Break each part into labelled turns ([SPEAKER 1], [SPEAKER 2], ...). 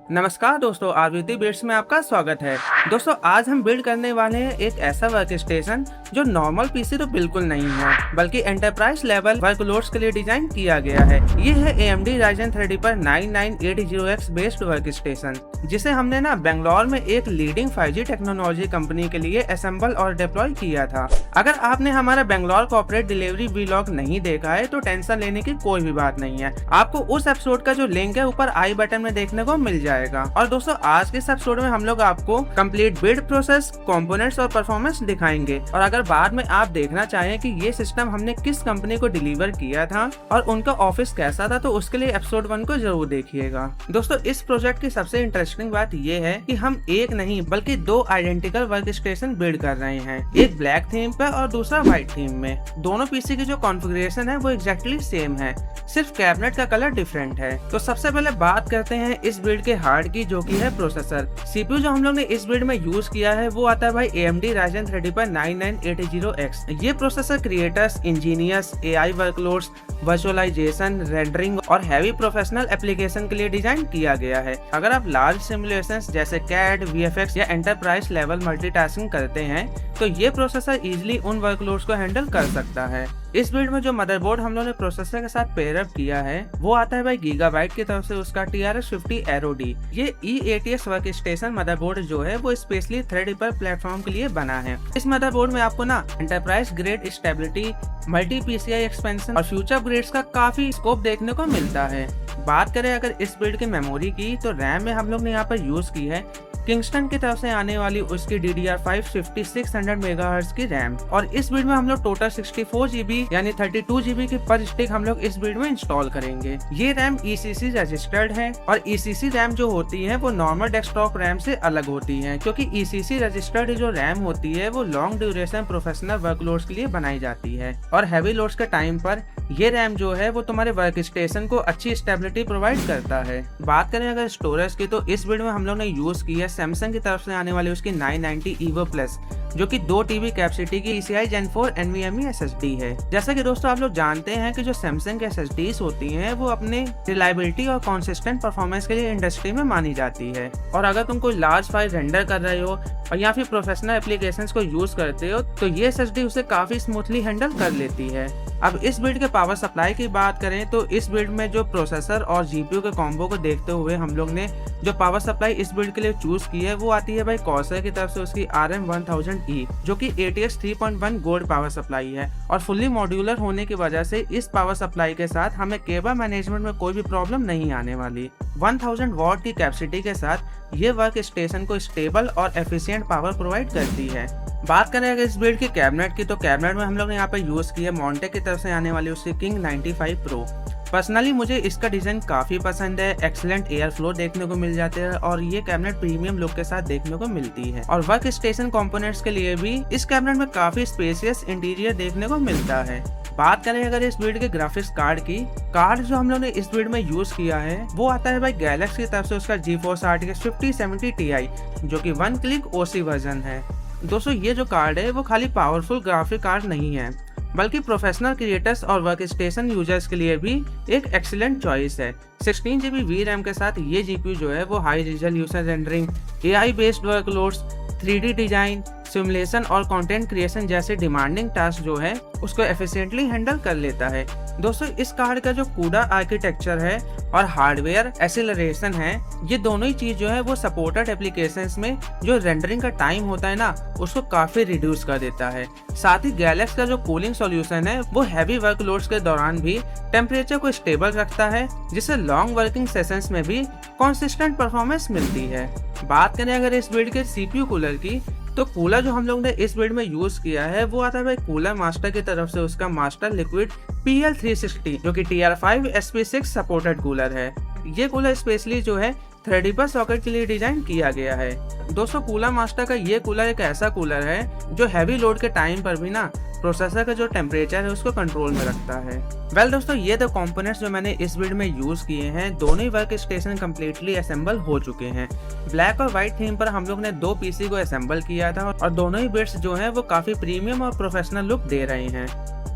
[SPEAKER 1] नमस्कार दोस्तों, आरवीटी बिल्ड्स में आपका स्वागत है। दोस्तों आज हम बिल्ड करने वाले हैं एक ऐसा वर्क स्टेशन जो नॉर्मल पीसी तो बिल्कुल नहीं है, बल्कि एंटरप्राइज लेवल वर्कलोड्स के लिए डिजाइन किया गया है। ये है AMD Ryzen Threadripper 9980X based work station, जिसे हमने बेंगलोर में एक लीडिंग 5G टेक्नोलॉजी कंपनी के लिए असेंबल और डिप्लॉय किया था। अगर आपने हमारा बेंगलोर कॉर्पोरेट डिलीवरी व्लॉग नहीं देखा है तो टेंशन लेने की कोई भी बात नहीं है, आपको उस एपिसोड का जो लिंक है ऊपर आई बटन में देखने को मिल जाएगा। और दोस्तों आज के इस एपिसोड में हम लोग आपको कंप्लीट बिल्ड प्रोसेस, कंपोनेंट्स और परफॉर्मेंस दिखाएंगे। और अगर बाद में आप देखना चाहें कि ये सिस्टम हमने किस कंपनी को डिलीवर किया था और उनका ऑफिस कैसा था, तो उसके लिए एपिसोड 1 को जरूर देखिएगा। दोस्तों इस प्रोजेक्ट की सबसे इंटरेस्टिंग बात ये है कि हम एक नहीं बल्कि 2 आइडेंटिकल वर्क स्टेशन बिल्ड कर रहे हैं, एक ब्लैक थीम पे और दूसरा व्हाइट थीम में। दोनों पीसी की जो कॉन्फ़िगरेशन है वो एग्जैक्टली सेम है, सिर्फ कैबिनेट का कलर डिफरेंट है। तो सबसे पहले बात करते हैं इस बिल्ड के हार्ड की, जो कि है प्रोसेसर। सीपीयू जो हम लोग ने इस बिल्ड में यूज किया है वो आता है भाई AMD Ryzen Threadripper 9980X। ये processor creators, engineers, AI workloads, virtualisation, rendering और हैवी प्रोफेशनल एप्लीकेशन के लिए डिजाइन किया गया है। अगर आप लार्ज सिमुलेशंस जैसे CAD, VFX या एंटरप्राइज लेवल मल्टीटास्किंग करते हैं तो ये प्रोसेसर इजीली उन वर्कलोड्स को हैंडल कर सकता है। इस बिल्ड में जो मदरबोर्ड हम लोगों ने प्रोसेसर के साथ पेयर अप किया है वो आता है भाई गीगाबाइट की तरफ से, उसका TRX50 Aero D। ये E80X वर्क स्टेशन मदरबोर्ड जो है वो स्पेशली थ्रेडरिपर प्लेटफॉर्म के लिए बना है। इस मदरबोर्ड में आपको enterprise grade stability, multi PCI expansion और फ्यूचर अपग्रेड्स का काफी स्कोप देखने को मिलता है। बात करें अगर इस बिल्ड की मेमोरी की, तो रैम में हम लोग ने यहाँ पर यूज की है किंगस्टन की तरफ से आने वाली उसकी DDR5 5600 मेगाहर्ट्ज की रैम। और इस बिल्ड में हम लोग टोटल 64 GB यानी 32 GB की पर स्टिक हम लोग इस बिल्ड में इंस्टॉल करेंगे। ये रैम ECC रजिस्टर्ड है और ECC रैम जो होती है वो नॉर्मल डेस्कटॉप रैम से अलग होती है, क्योंकि ECC रजिस्टर्ड जो रैम होती है वो लॉन्ग ड्यूरेशन प्रोफेशनल वर्कलोड्स के लिए बनाई जाती है और हैवी लोड्स के टाइम पर ये रैम जो है वो तुम्हारे वर्क स्टेशन को अच्छी स्टेबिलिटी प्रोवाइड करता है। बात करें अगर स्टोरेज की, तो इस बिल्ड में हम लोग ने यूज की है सैमसंग की तरफ से आने वाली उसकी 990 EVO प्लस, जो कि 2 TB कैपेसिटी की PCI Gen 4 NVMe SSD है। जैसा कि दोस्तों आप लोग जानते हैं कि जो सैमसंग के SSDs होती हैं वो अपने रिलायबिलिटी और कंसिस्टेंट परफॉर्मेंस के लिए इंडस्ट्री में मानी जाती है। और अगर तुम कोई लार्ज फाइल रेंडर कर रहे हो और या फिर प्रोफेशनल एप्लीकेशंस को यूज करते हो तो ये SSD उसे काफी स्मूथली हैंडल कर लेती है। अब इस बिल्ड के पावर सप्लाई की बात करें तो इस बिल्ड में जो प्रोसेसर और GPU के कॉम्बो को देखते हुए हम लोग ने जो पावर सप्लाई इस बिल्ड के लिए चूज की है वो आती है भाई कॉर्सर की तरफ से उसकी RM1000E, जो कि ATX 3.1 गोल्ड पावर सप्लाई है। और फुल्ली मॉड्यूलर होने की वजह से इस पावर सप्लाई के साथ हमें केबल मैनेजमेंट में कोई भी प्रॉब्लम नहीं आने वाली। 1000 वॉट की कैपेसिटी के साथ ये वर्क स्टेशन को स्टेबल और एफिशिएंट पावर प्रोवाइड करती है। बात करें अगर इस बिल्ड की कैबिनेट की, तो कैबिनेट में हम लोग ने यहाँ पर यूज की है मॉन्टे की तरफ से आने वाली उसकी King 95 Pro। पर्सनली मुझे इसका डिजाइन काफी पसंद है, एक्सीलेंट एयर फ्लो देखने को मिल जाते हैं और ये कैबिनेट प्रीमियम लुक के साथ देखने को मिलती है। और वर्क स्टेशन कंपोनेंट्स के लिए भी इस कैबिनेट में काफी स्पेशियस इंटीरियर देखने को मिलता है। बात करें अगर इस बिल्ड के ग्राफिक्स कार्ड की, कार्ड जो हम लोग ने इस बिल्ड में यूज किया है वो आता है भाई गैलेक्सी की तरफ से उसका GeForce RTX 5070 Ti, जो कि 1 क्लिक OC वर्जन है। दोस्तों ये जो कार्ड है वो खाली पावरफुल ग्राफिक कार्ड नहीं है, बल्कि प्रोफेशनल क्रिएटर्स और वर्क स्टेशन यूजर्स के लिए भी एक एक्सीलेंट चॉइस है। 16 GB VRAM के साथ ये GPU जो है वो high resolution rendering, AI based workloads, 3D design, simulation और कंटेंट क्रिएशन जैसे डिमांडिंग टास्क जो है उसको एफिशिएंटली हैंडल कर लेता है। दोस्तों इस कार्ड का जो CUDA आर्किटेक्चर है और हार्डवेयर एक्सेलरेशन है, ये दोनों ही चीज जो है वो सपोर्टेड एप्लीकेशंस में जो रेंडरिंग का टाइम होता है उसको काफी रिड्यूस कर देता है। साथ ही गैलेक्स का जो कूलिंग सॉल्यूशन है वो हैवी वर्कलोड्स के दौरान भी टेम्परेचर को स्टेबल रखता है, जिससे लॉन्ग वर्किंग सेशंस में भी कंसिस्टेंट परफॉर्मेंस मिलती है। बात करें अगर इस बिल्ड के CPU कूलर की, तो कूलर जो हम लोग ने इस बिल्ड में यूज किया है वो आता है भाई कूलर मास्टर की तरफ से उसका मास्टर लिक्विड PL360, जो कि TR5 SP6 सपोर्टेड कूलर है। ये कूलर स्पेशली जो है थ्रेडरिपर सॉकेट के लिए डिजाइन किया गया है। दोस्तों कूलर मास्टर का ये कूलर एक ऐसा कूलर है जो हैवी लोड के टाइम पर भी प्रोसेसर का जो टेम्परेचर है उसको कंट्रोल में रखता है। दोस्तों ये दो कंपोनेंट्स जो मैंने इस बिल्ड में यूज किए हैं, दोनों ही वर्क स्टेशन कम्प्लीटली असेंबल हो चुके हैं। ब्लैक और व्हाइट थीम पर हम लोग ने 2 PC को असेंबल किया था और दोनों ही बिट्स जो हैं वो काफी प्रीमियम और प्रोफेशनल लुक दे रहे हैं।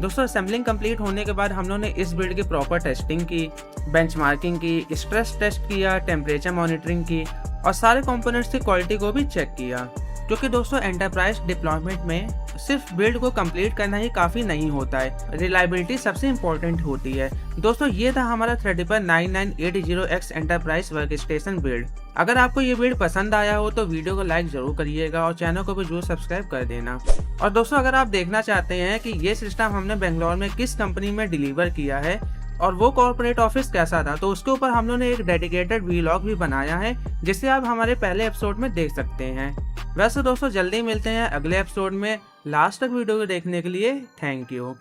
[SPEAKER 1] दोस्तों असेंबलिंग कंप्लीट होने के बाद हम लोगों ने इस बिल्ड की प्रॉपर टेस्टिंग की, बेंचमार्किंग की, स्ट्रेस टेस्ट किया, टेम्परेचर मॉनिटरिंग की और सारे कंपोनेंट्स की क्वालिटी को भी चेक किया। क्योंकि दोस्तों एंटरप्राइज डिप्लॉयमेंट में सिर्फ बिल्ड को कंप्लीट करना ही काफ़ी नहीं होता है, रिलायबिलिटी सबसे इंपॉर्टेंट होती है। दोस्तों ये था हमारा थ्रेडिपर 9980X एंटरप्राइज वर्कस्टेशन बिल्ड। अगर आपको ये बिल्ड पसंद आया हो तो वीडियो को लाइक जरूर करिएगा और चैनल को भी जरूर सब्सक्राइब कर देना। और दोस्तों अगर आप देखना चाहते हैं कि ये सिस्टम हमने बेंगलोर में किस कंपनी में डिलीवर किया है और वो कॉर्पोरेट ऑफिस कैसा था, तो उसके ऊपर हम लोगों ने एक डेडिकेटेड वीलॉग भी बनाया है, जिसे आप हमारे पहले एपिसोड में देख सकते हैं। वैसे दोस्तों जल्दी मिलते हैं अगले एपिसोड में। लास्ट तक वीडियो को देखने के लिए थैंक यू।